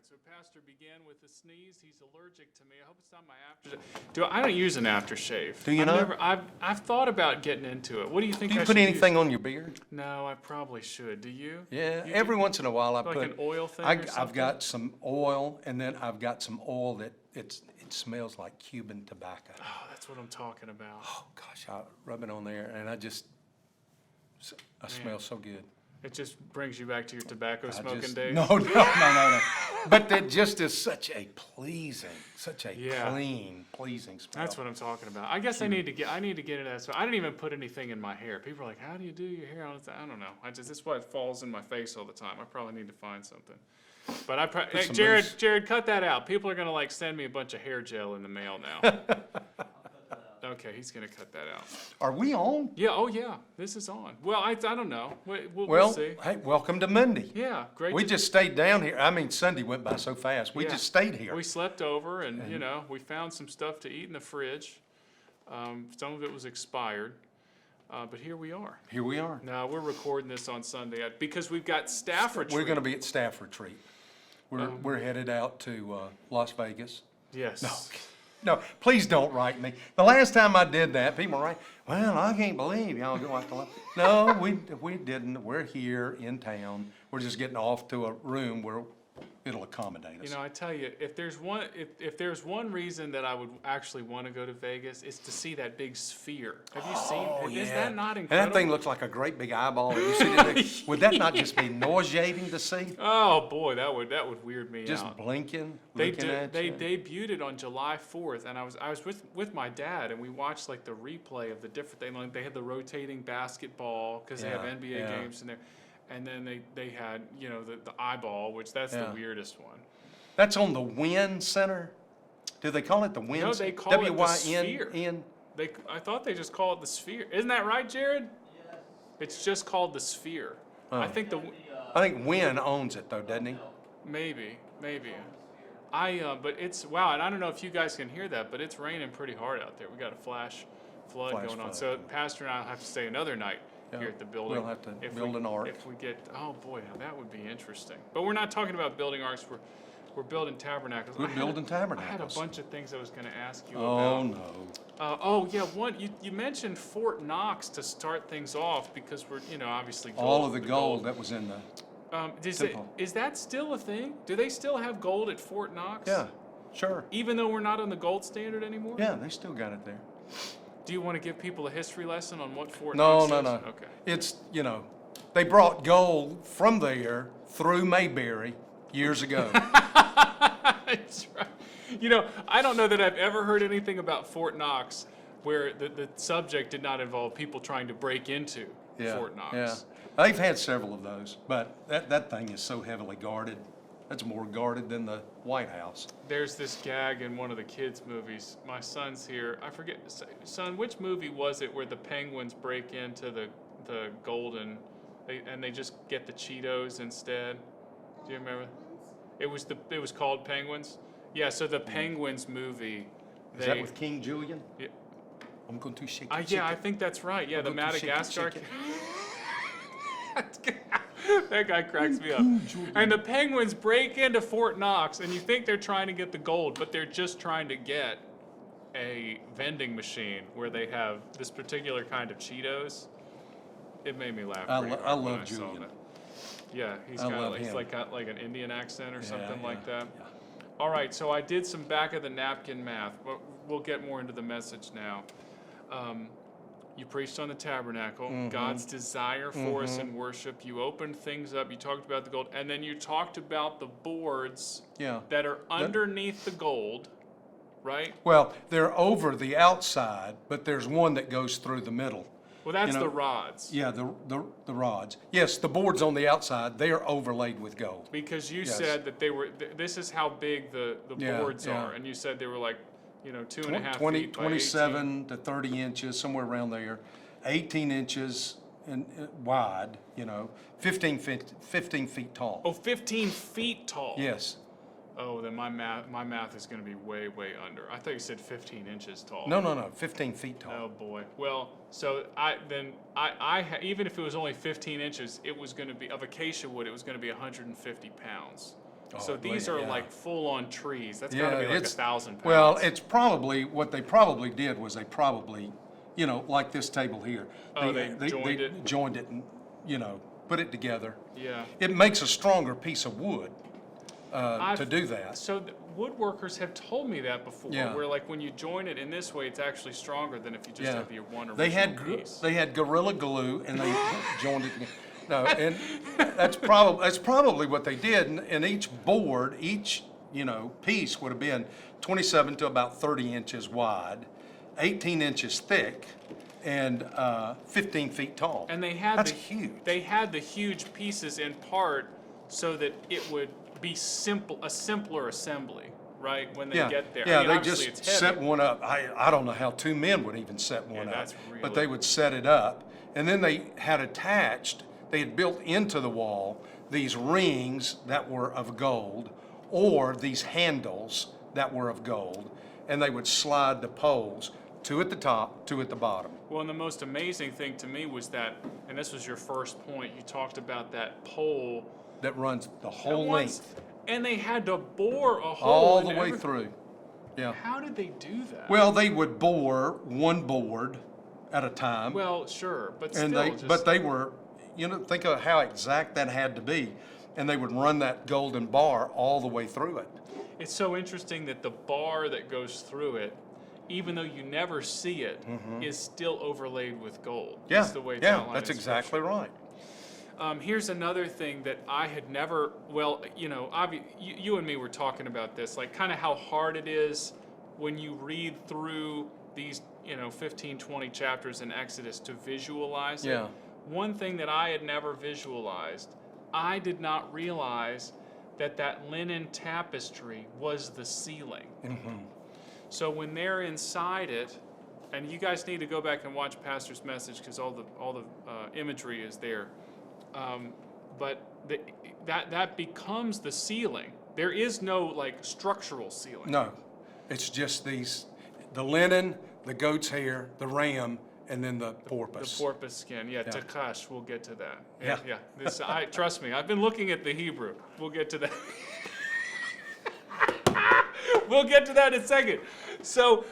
right, so Pastor began with a sneeze. He's allergic to me. I hope it's not my aftershave. I don't use an aftershave. Do you not? I've thought about getting into it. What do you think? Do you I put should anything use? on your beard? No, I probably should. Do you? Yeah, You every do- once in a while I like put. an oil thing or I've something? got some oil, and then I've got some oil that it smells like Cuban tobacco. Oh, that's what I'm talking about. Oh gosh, I rub it on there, and I smell so good. It just brings you back to your tobacco smoking days. No. But that just is such a Yeah. clean, pleasing smell. That's what I'm talking about. I guess I need to get into that. So I don't even put anything in my hair. People are like, "How do you do your hair?" I don't know. That's why it falls in my face all the time. I probably need to find something. But hey, some Jared, cut that out. People are gonna like send me a bunch of hair gel in the mail now. Okay, he's gonna cut that out. Are we on? Yeah. Oh yeah. This is on. Well, I don't know. We'll Well, see. hey, welcome to Monday. Yeah. Great. We just stayed down here. I mean, Sunday went by so fast. We Yeah. just stayed here. We slept over, and we found some stuff to eat in the fridge. Some of it was expired, but here we are. Here we are. Now we're recording this on Sunday because we've got staff retreat. We're going to be at staff retreat. We're headed out to Las Vegas. Yes. No, please don't write me. The last time I did that, people were like, "Well, I can't believe y'all go out to." No, we didn't. We're here in town. We're just getting off to a room where it'll accommodate us. You know, I tell you, if there's one reason that I would actually want to go to Vegas, it's to see that big sphere. Have you seen? Yeah. Is that not And incredible? that thing looks like a great big eyeball. Have you seen it? Would that not just be nauseating to see? Oh boy, that would weird me Just out. blinking, They looking at they you. debuted it on July 4th, and I was with my dad, and we watched like the replay of the different things. Like they had the rotating basketball because they have Yeah, NBA yeah. games in there, and then they had the eyeball, which that's the Yeah. weirdest one. That's on the Wynn Center. Do they call it the Wynn? No, they call it the Sphere. W-Y-N-N? I thought they just call it the Sphere. Isn't that right, Jared? Yes. It's just called the Sphere. Oh. I think I think Wynn owns it though, doesn't he? maybe. But it's wow, and I don't know if you guys can hear that, but it's raining pretty hard out there. We got a flash flood going on. flood. So Pastor and I will have to stay another night here at the building. We'll have to build an ark. If we get, oh boy, now that would be interesting. But we're not talking about building arks. We're building tabernacles. We're building I had a tabernacles. bunch of things I was going to ask you Oh, about. no. One you mentioned Fort Knox to start things off because we're obviously All of the gold that was in the, temple. Is that still a thing? Do they still have gold at Fort Knox? yeah, sure. Even though we're not on the gold standard anymore? Yeah, they still got it there. Do you want to give people a history lesson on what Fort No, Knox no, is? no. Okay. It's, they brought gold from there through Mayberry years ago. That's right. I don't know that I've ever heard anything about Fort Knox where the subject did not involve people trying to break into Fort Knox. Yeah, they've had several of those, but that thing is so heavily guarded. That's more guarded than the White House. There's this gag in one of the kids' movies. My son's here. I forget. Son, which movie was it where the penguins break into the golden, and they just get the Cheetos instead? Do you remember? It was called Penguins. Yeah. So the Penguins movie. Is that with King Julian? Yeah. I'm going to shake Yeah, I think that's right. Yeah, the I'm going to shake it, Madagascar. shake That guy cracks me up. And the Penguins break into Fort Knox, and you think they're trying to get the gold, but they're just trying to get a vending machine where they have this particular kind of Cheetos. It made me laugh. I pretty hard love when I saw Julian. that. Yeah, he's I love he's him. got like an Indian accent or something like yeah, that. yeah. All right, so I did some back of the napkin math, but we'll get more into the message now. You preached on the tabernacle, God's desire for us in worship. You opened things up. You talked about the gold, and then you talked about the boards that are underneath the gold, right? Well, they're over the outside, but there's one that goes through the middle. Well, that's the rods. Yeah, the rods. Yes, the boards on the outside, they are overlaid with gold. Because you Yes. said that they were. This is how big the Yeah, boards yeah. are, and you said they were like, 2.5 20, feet by 27 to 30 inches, somewhere around there. 18 inches wide, 15 feet tall. Oh, 15 feet tall. Yes. Oh, then my math is going to be way, way under. I thought you said 15 inches tall. No, 15 feet tall. Oh boy. Well, so even if it was only 15 inches, it was going to be of acacia wood. It was going to be 150 pounds. So these are yeah. like full-on trees. That's got to be like it's 1,000 pounds. Well, it's probably what they probably did was they probably, like this table here. Oh, they joined it? Joined it and put it together. Yeah. It makes a stronger piece of wood to do that. So woodworkers have told me that before, Yeah. where like when you join it in this way, it's actually stronger than if you just have the one original piece. They had Gorilla Glue and they joined it together. No, and that's probably what they did. And each board, each piece would have been 27 to about 30 inches wide, 18 inches thick, and 15 feet tall. And they had That's huge. They had the huge pieces in part so that it would be a simpler assembly, right? When they get there. Yeah, I mean, they obviously just it's heavy. set one up. I don't know how two men would even set one up. that's But they would set it up. And then they had attached, they had built into the wall these rings that were of gold or these handles that were of gold. And they would slide the poles, two at the top, two at the bottom. Well, and the most amazing thing to me was that, and this was your first point, you talked about that pole. That runs the whole That length, And they had to bore a hole all in the way every- through. Yeah. How did they do that? Well, they would bore one board at a time. Well, sure, but And still, they were, think of how exact that had to be. And they would run that golden bar all the way through it. it's so interesting that the bar that goes through it, even though you never see it, is still overlaid with gold. Yeah, That's the way it's yeah, outlined that's in exactly Scripture. right. Here's another thing that I had never, you and me were talking about this, like kind of how hard it is when you read through these, 15, 20 chapters in Exodus to visualize it. Yeah. One thing that I had never visualized, I did not realize that linen tapestry was the ceiling. So when they're inside it, and you guys need to go back and watch Pastor's message because all the imagery is there. But that becomes the ceiling. There is no like structural ceiling. No, it's just the linen, the goat's hair, the ram, and then the porpoise. The porpoise skin, takash. We'll get to that. Yeah. Trust me, I've been looking at the Hebrew. We'll get to that. We'll get to that in a second. So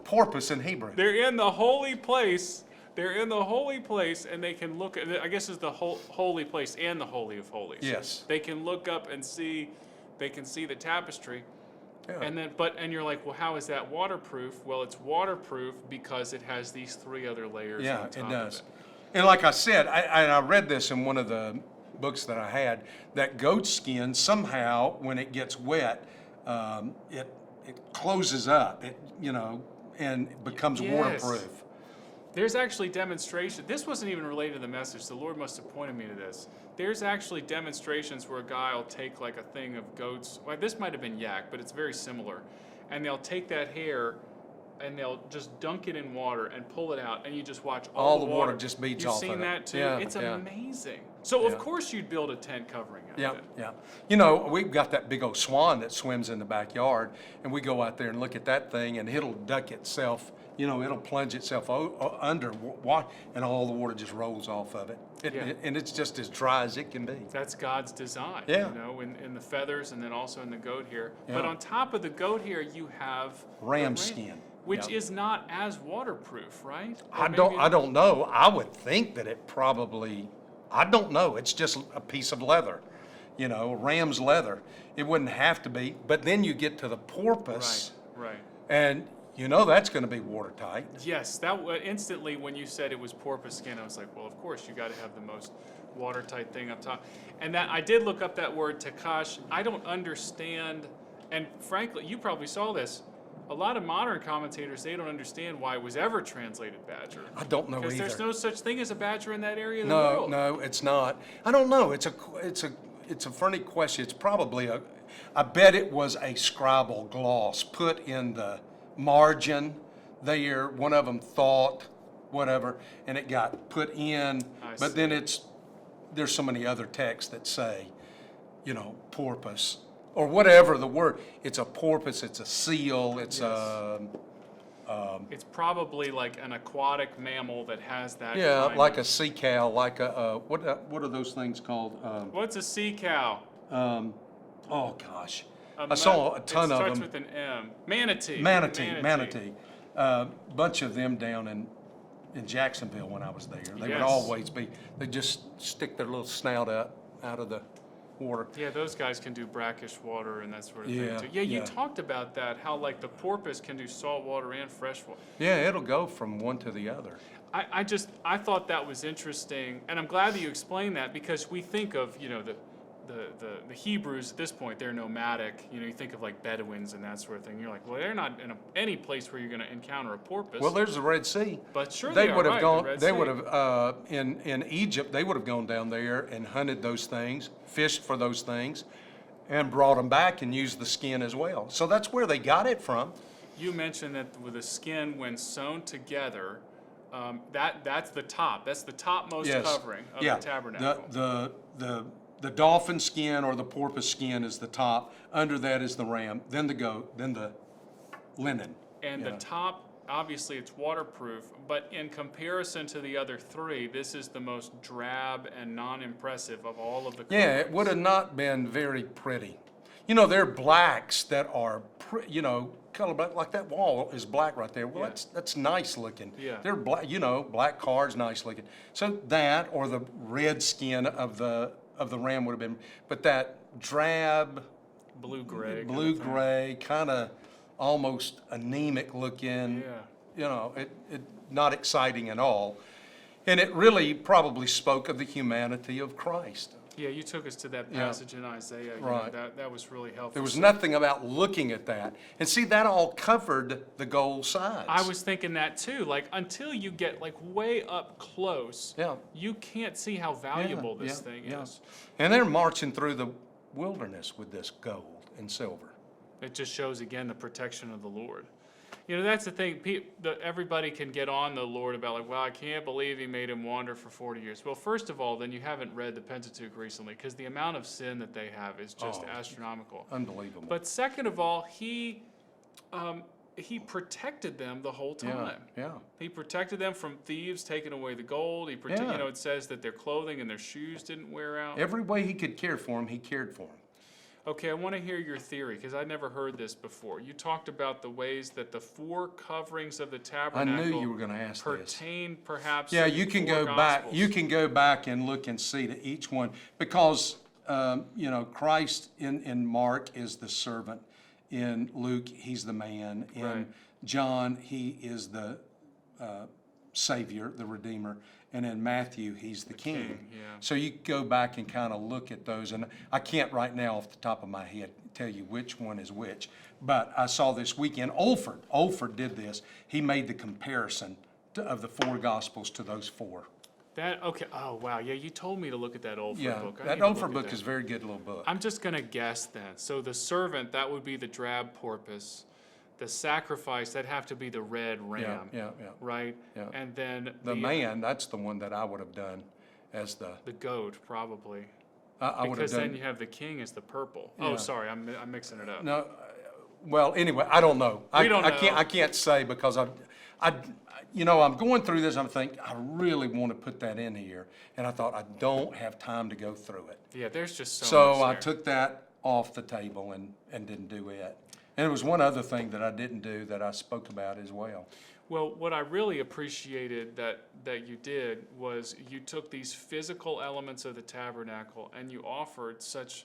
Porpoise in Hebrew. They're in the holy place. They're in the holy place, and they can look at. I guess it's the holy place and the holy of holies. Yes. They can look up and see. They can see the tapestry. Yeah. And you're like, well, how is that waterproof? Well, it's waterproof because it has these three other layers Yeah, on top it does. of it. And like I said, I read this in one of the books that I had, that goat skin somehow, when it gets wet, it closes up, and becomes Yes. waterproof. There's actually demonstration. This wasn't even related to the message. The Lord must have pointed me to this. There's actually demonstrations where a guy will take like a thing of goats. Well, this might have been yak, but it's very similar. And they'll take that hair and they'll just dunk it in water and pull it out, and you just watch all the water just beats You've off of seen it. that too? Yeah, It's yeah. amazing. So Yeah. of course you'd build a tent covering out Yeah, of it. yeah. We've got that big old swan that swims in the backyard, and we go out there and look at that thing, and it'll duck itself, it'll plunge itself under, and all the water just rolls off of it. And it's just as dry as it can be. That's God's design, Yeah. in the feathers and then also in the goat hair. Yeah. But on top of the goat hair, you have the Ram skin. which Yeah. is not as waterproof, right? Or I maybe don't know. I would think that it probably, I don't know. It's just a piece of leather, ram's leather. It wouldn't have to be. But then you get to the porpoise, Right. and that's going to be watertight. Yes, instantly when you said it was porpoise skin, I was like, well, of course you got to have the most watertight thing up top. And that I did look up that word takash. I don't understand, and frankly, you probably saw this. A lot of modern commentators, they don't understand why it was ever translated badger. I don't know either. Because there's no such thing as a badger in that area of the world. No, it's not. I don't know. It's a funny question. It's probably I bet it was a scribal gloss put in the margin there. One of them thought, whatever, and it got put in. But then there's so many other texts that say, porpoise, or whatever the word. It's a porpoise, it's a seal, it's It's probably like an aquatic mammal that has that. yeah, kind like of- a sea cow, like a what are those things called? What's a sea cow? Oh gosh, A I saw a ton it of starts them. with an M. Manatee. Manatee. Bunch of them down in Jacksonville when I was there. They would Yes. always be. They just stick their little snout out of the water. Yeah, those guys can do brackish water and that sort of Yeah, thing too. Yeah, you yeah. talked about that, how like the porpoise can do salt water and fresh water. Yeah, it'll go from one to the other. I thought that was interesting, and I'm glad that you explained that, because we think of, you know, the Hebrews at this point, they're nomadic. You know, you think of like Bedouins and that sort of thing. You're like, well, they're not in any place where you're going to encounter a porpoise. Well, there's the Red Sea. But sure they they would are, have right, gone. the Red They Sea. would have in Egypt. They would have gone down there and hunted those things, fished for those things, and brought them back and used the skin as well. So that's where they got it from. You mentioned that with the skin, when sewn together, that's the top. That's the topmost Yes. covering of Yeah. the tabernacle. The dolphin skin or the porpoise skin is the top. Under that is the ram, then the goat, then the linen. And the top, obviously, it's waterproof, but in comparison to the other three, this is the most drab and non-impressive of all of the Yeah, colors. it would have not been very pretty. You know, there are blacks that are, color black, like that wall is black right there. Well, Yeah. that's nice looking. Yeah. They're black, black cards, nice looking. So that or the red skin of the ram would have been, but that drab, Blue-gray. blue-gray, kind of almost anemic looking. Yeah. It not exciting at all. And it really probably spoke of the humanity of Christ. Yeah, you took us to that Yeah. passage in Isaiah. You know, Right. that was really helpful. There was nothing about looking at that. And see, that all covered the gold sides. I was thinking that too. Like, until you get like way up close, Yeah. you can't see how valuable this Yeah, thing yeah. is. And they're marching through the wilderness with this gold and silver. It just shows again the protection of the Lord. You know, that's the thing. Everybody can get on the Lord about like, well, I can't believe He made him wander for 40 years. Well, first of all, then you haven't read the Pentateuch recently, because the amount of sin that they have is just astronomical. Unbelievable. But second of all, He protected them the whole yeah, time. yeah. He protected them from thieves taking away the gold. Yeah. You know, it says that their clothing and their shoes didn't wear out. Every way He could care for them, He cared for them. Okay, I want to hear your theory, because I never heard this before. You talked about the ways that the four coverings of the I tabernacle knew you were going to ask this. pertain perhaps Yeah, to you the can four go back. Gospels. You can go back and look and see to each one, because Christ in Mark is the servant. In Luke, He's the man. In Right. John, He is the Savior, the Redeemer. And in Matthew, He's the King. yeah. So you go back and kind of look at those, and I can't right now off the top of my head tell you which one is which. But I saw this weekend, Olford did this. He made the comparison of the four Gospels to those four. Okay. Oh, wow. Yeah, you told me to look at that Olford Yeah, book. I that need to Olford look at book that. is a very good little book. I'm just going to guess then. So the servant, that would be the drab porpoise. The sacrifice, that'd have to be the red ram. Yeah. Right? Yeah. And then The man, that's the one that I would have done as the, the goat, probably. I would have Because then done. you have the king as the purple. Yeah. Oh, sorry, I'm mixing it up. No, well, anyway, I don't know. We don't know. I can't say, because I'm going through this, I'm thinking, I really want to put that in here. And I thought, I don't have time to go through it. Yeah, there's just so So much I there. took that off the table and didn't do it. And there was one other thing that I didn't do that I spoke about as well. Well, what I really appreciated that you did was you took these physical elements of the tabernacle and you offered such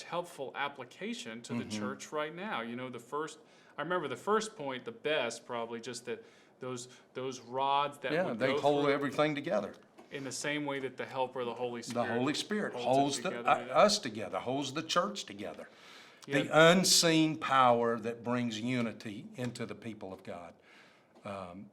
helpful application to the church right now. You know, I remember the first point, the best probably, just that those rods that Yeah, would they go hold through everything together. in the same way that the Helper, the Holy The Spirit, Holy Spirit holds holds it together. us together, holds the church together. Yeah. The unseen power that brings unity into the people of God.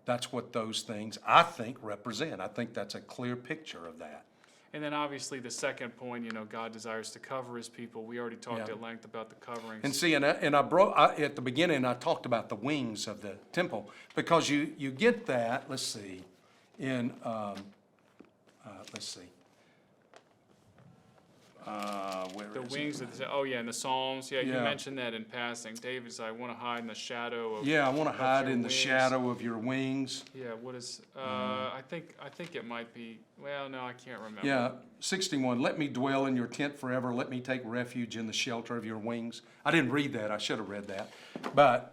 That's what those things, I think, represent. I think that's a clear picture of that. And then obviously the second point, you know, God desires to cover His people. We already talked Yeah. at length about the coverings. And see, at the beginning, I talked about the wings of the temple, because you get that, let's see, in, let's see. Where The wings of the, oh yeah, in the Psalms, yeah, you Yeah. mentioned that in passing. David's, I want to hide in the shadow of. Yeah, I want to hide your in the wings. shadow of your wings. Yeah, what is, I think it might be, well, no, I can't remember. Yeah, 61, let me dwell in your tent forever. Let me take refuge in the shelter of your wings. I didn't read that. I should have read that. But,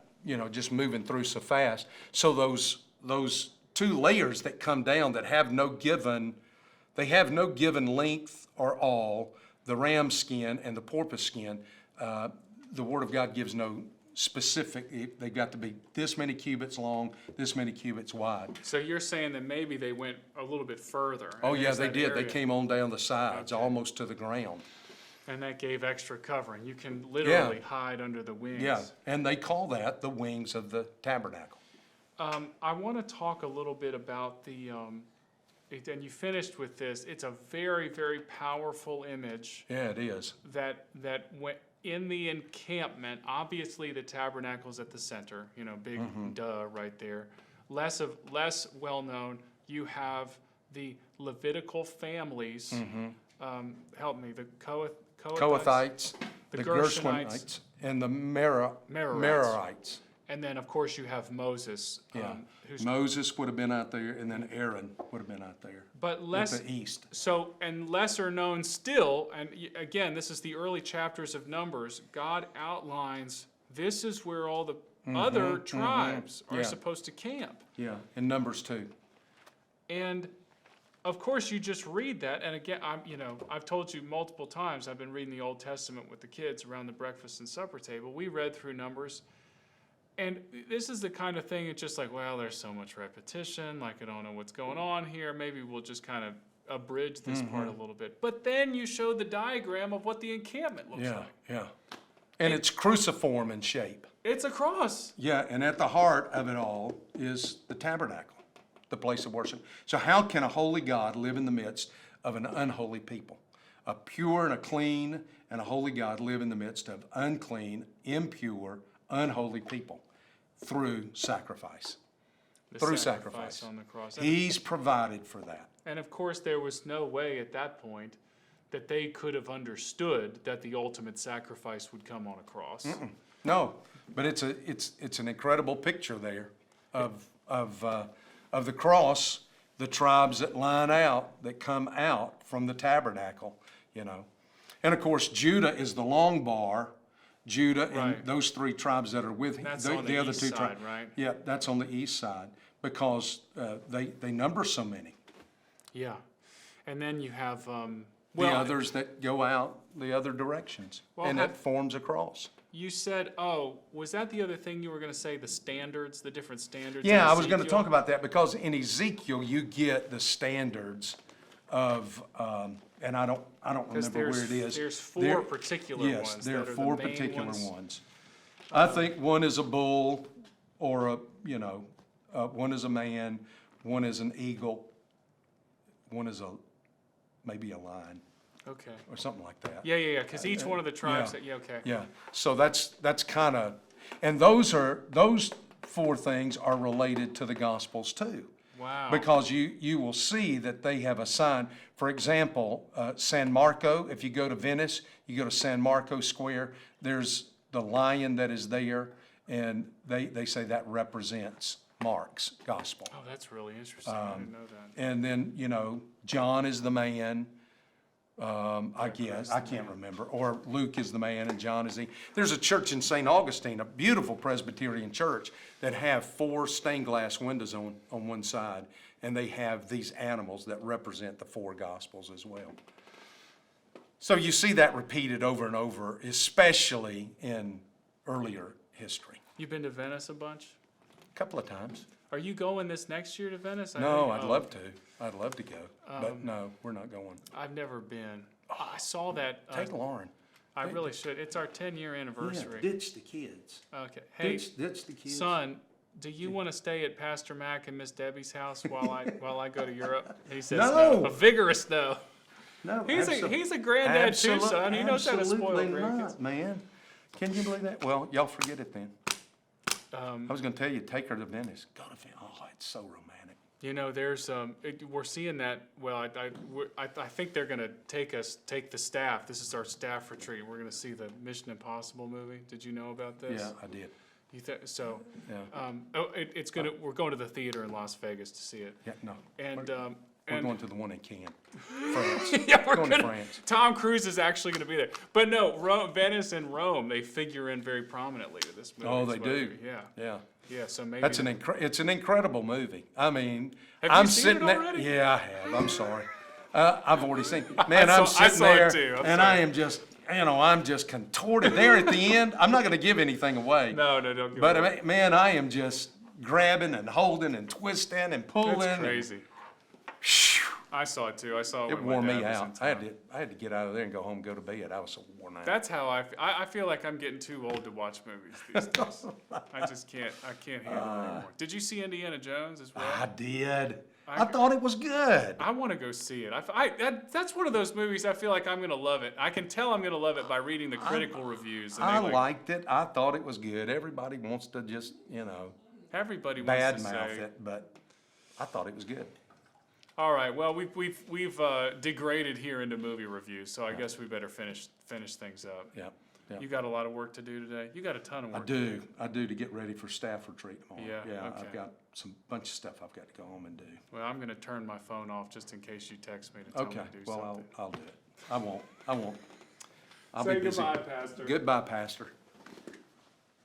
just moving through so fast. So those two layers that come down that have no given length or all, the ram skin and the porpoise skin, the Word of God gives no specific, they've got to be this many cubits long, this many cubits wide. So you're saying that maybe they went a little bit further. Oh, and yeah, there's they that did. They area. came on down the sides, Okay. almost to the ground. And that gave extra covering. You can literally hide under the wings. Yeah, and they call that the wings of the tabernacle. I want to talk a little bit about the, and you finished with this. It's a very, very powerful image Yeah, it is. that went in the encampment. Obviously, the tabernacle's at the center. Big duh right there. Less well known. You have the Levitical families. Help me. The Kohathites, the the Gershonites, Gershonites, and the Merarites. Merarites. And then, of course, you have Moses. Yeah, Who's Moses would have been out there, and then Aaron would have been out there but at less the east. so, and lesser known still. And again, this is the early chapters of Numbers. God outlines this is where all the other tribes are Yeah. supposed to camp. Yeah, in Numbers 2. And of course, you just read that. And again, I've told you multiple times. I've been reading the Old Testament with the kids around the breakfast and supper table. We read through Numbers. And this is the kind of thing, it's just like, well, there's so much repetition, like I don't know what's going on here. Maybe we'll just kind of abridge this part a little bit. But then you showed the diagram of what the encampment looks Yeah, like. yeah. And it's cruciform in shape. It's a cross. Yeah, and at the heart of it all is the tabernacle, the place of worship. So how can a holy God live in the midst of an unholy people? A pure and a clean and a holy God live in the midst of unclean, impure, unholy people through sacrifice. The sacrifice. on the cross. He's provided for that. And of course, there was no way at that point that they could have understood that the ultimate sacrifice would come on a cross. No, but it's an incredible picture there of the cross, the tribes that line out, that come out from the tabernacle, And of course, Judah is the long bar. Judah and Right. those three tribes that are with him. That's on the other east two side, tribes. right? Yeah, that's on the east side because they number so many. Yeah. And then you have, The others that go out the other directions, Well, and that forms a cross. you said, was that the other thing you were going to say, the standards, the different standards? Yeah, in I was going to Ezekiel? talk about that because in Ezekiel you get the standards of, and I don't 'Cause remember where it is. There's four There- particular Yes, ones. there are that four the main particular ones. ones. I think one is a bull, or one is a man, one is an eagle, one is maybe a lion, Okay. or something like that. Yeah. Because each one of the tribes. yeah. Okay. Yeah, so that's kind of, and those four things are related to the Gospels too. Wow. Because you will see that they have a sign. For example, San Marco, if you go to Venice, you go to San Marco Square, there's the lion that is there, and they say that represents Mark's gospel. Oh, that's really interesting. I didn't know that. And then, John is the man, I guess, I can't remember, or Luke is the man and John is the. There's a church in St. Augustine, a beautiful Presbyterian church, that have 4 stained glass windows on one side, and they have these animals that represent the 4 gospels as well. So you see that repeated over and over, especially in earlier history. You've been to Venice a bunch? A couple of times. Are you going this next year to Venice? No, I'd love to. I'd love to go, but no, we're not going. I've never been. I saw that. Take Lauren. I really should. It's our 10-year anniversary. Ditch the kids. Okay. Hey, Ditch the kids. son, do you want to stay at Pastor Mac and Miss Debbie's house while I go to Europe? He says No. A vigorous no. No, He's a granddad too, son. He knows how to spoil absolutely grandkids. not, man. Can you believe that? Well, y'all forget it then. I was going to tell you, take her to Venice. Go to Venice. Oh, it's so romantic. You know, there's we're seeing that. Well, I think they're gonna take the staff. This is our staff retreat. We're gonna see the Mission Impossible movie. Did you know about this? Yeah, I did. So, Yeah. we're going to the theater in Las Vegas to see it. Yeah, no. And We're going to the one in Cannes, France. yeah, we're going to France. Tom Cruise is actually going to be there. But no, Venice and Rome, they figure in very prominently to this movie. Oh, they do. Yeah. Yeah. Yeah, so maybe. That's it's an incredible movie. I mean, Have I'm you seen sitting it there. already? Yeah, I have. I'm sorry. I've already seen. Man, I I'm saw sitting there, it too. I'm and sorry. I am just, I'm just contorted there at the end. I'm not going to give anything away. No, don't give But it away. man, I am just grabbing and holding and twisting and pulling. That's crazy. I saw it too. I saw it It when wore my me dad was in out. I town. had to get out of there and go home and go to bed. I was so worn out. That's how I feel like I'm getting too old to watch movies these days. I just can't. I can't handle it anymore. Did you see Indiana Jones as well? I did. I thought it was good. I want to go see it. That's one of those movies I feel like I'm going to love it. I can tell I'm going to love it by reading the critical reviews. And I liked it. I thought it was good. Everybody wants to just, everybody wants to badmouth say. it, but I thought it was good. All right. Well, we've degraded here into movie reviews, so I guess we better finish things up. Yeah. Yeah. You got a lot of work to do today. You got a ton of I work. To do. I do to get ready for staff retreat tomorrow. Yeah, okay. I've got some bunch of stuff I've got to go home and do. Well, I'm going to turn my phone off just in case you text me to tell me Okay, to do well, something. I'll do it. I won't. I'll Say be busy. goodbye, Pastor. Goodbye, Pastor.